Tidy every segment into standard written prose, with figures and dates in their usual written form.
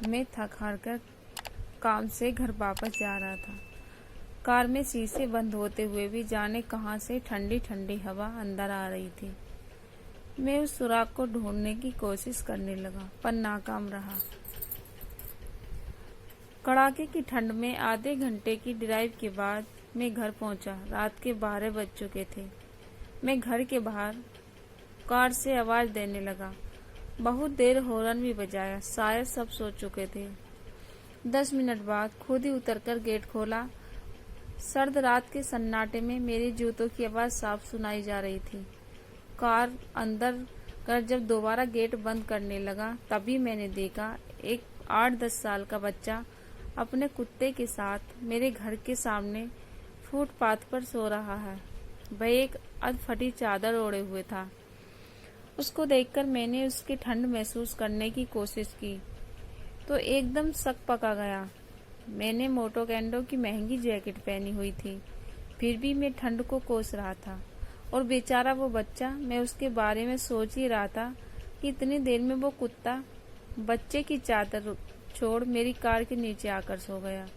मैं थक हार कर काम से घर वापस जा रहा था। कार में शीशे बंद होते हुए भी जाने कहां से ठंडी ठंडी हवा अंदर आ रही थी। मैं उस सुराग को ढूंढने की कोशिश करने लगा, पर नाकाम रहा। कड़ाके की ठंड में आधे घंटे की ड्राइव के बाद मैं घर पहुंचा। रात के 12 बज चुके थे। मैं घर के बाहर कार से आवाज देने लगा। बहुत देर हॉर्न भी बजाया, शायद सब सो चुके थे। 10 मिनट बाद खुद ही उतरकर गेट खोला। सर्द रात के सन्नाटे में मेरे जूतों की आवाज साफ सुनाई जा रही थी। कार अंदर कर जब दोबारा गेट बंद करने लगा, तभी मैंने देखा एक 8-10 साल का बच्चा अपने कुत्ते के साथ मेरे घर के सामने फुटपाथ पर सो रहा है। वह एक अधफटी चादर ओढ़े हुए था। उसको देखकर मैंने उसकी ठंड महसूस करने की कोशिश की तो एकदम शक पका गया। मैंने मोटो कैंडो की महंगी जैकेट पहनी हुई थी, फिर भी मैं ठंड को कोस रहा था। और बेचारा वो बच्चा, मैं उसके बारे में सोच ही रहा था कि इतनी देर में वो कुत्ता बच्चे की चादर छोड़ मेरी कार के नीचे आकर सो गया।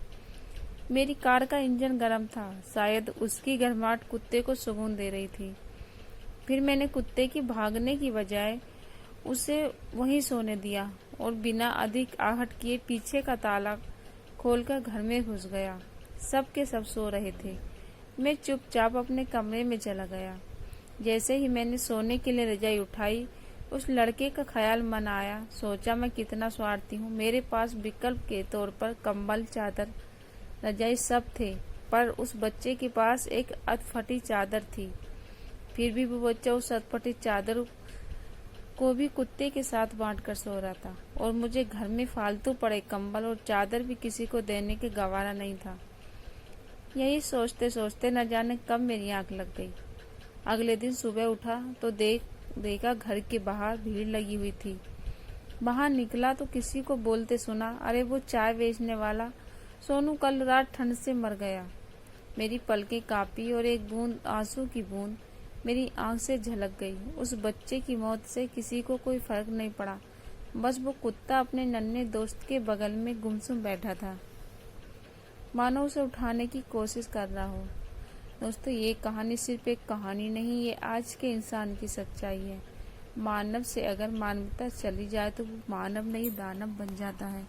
मेरी कार का इंजन गर्म था, शायद उसकी गर्माहट कुत्ते को सुकून दे रही थी। फिर मैंने कुत्ते की भागने की बजाय उसे वहीं सोने दिया और बिना अधिक आहट किए पीछे का ताला खोलकर घर में घुस गया। सब के सब सो रहे थे। मैं चुपचाप अपने कमरे में चला गया। जैसे ही मैंने सोने के लिए रजाई उठाई, उस लड़के का ख्याल मन आया। सोचा मैं कितना स्वार्थी हूँ, मेरे पास विकल्प के तौर पर कंबल, चादर, रजाई सब थे, पर उस बच्चे के पास एक अधफटी चादर थी। फिर भी वो बच्चा उस अधफटी चादर को भी कुत्ते के साथ बांट कर सो रहा था, और मुझे घर में फालतू पड़े कंबल और चादर भी किसी को देने के गवारा नहीं था। यही सोचते सोचते न जाने कब मेरी आंख लग गई। अगले दिन सुबह उठा तो देखा घर के बाहर भीड़ लगी हुई थी। बाहर निकला तो किसी को बोलते सुना, अरे वो चाय बेचने वाला सोनू कल रात ठंड से मर गया। मेरी पलकें कांपी और एक बूंद आंसू की बूंद मेरी आंख से झलक गई। उस बच्चे की मौत से किसी को कोई फर्क नहीं पड़ा, बस वो कुत्ता अपने नन्हे दोस्त के बगल में गुमसुम बैठा था, मानो उसे उठाने की कोशिश कर रहा हो। दोस्तों, ये कहानी सिर्फ एक कहानी नहीं, ये आज के इंसान की सच्चाई है। मानव से अगर मानवता चली जाए तो वो मानव नहीं दानव बन जाता है।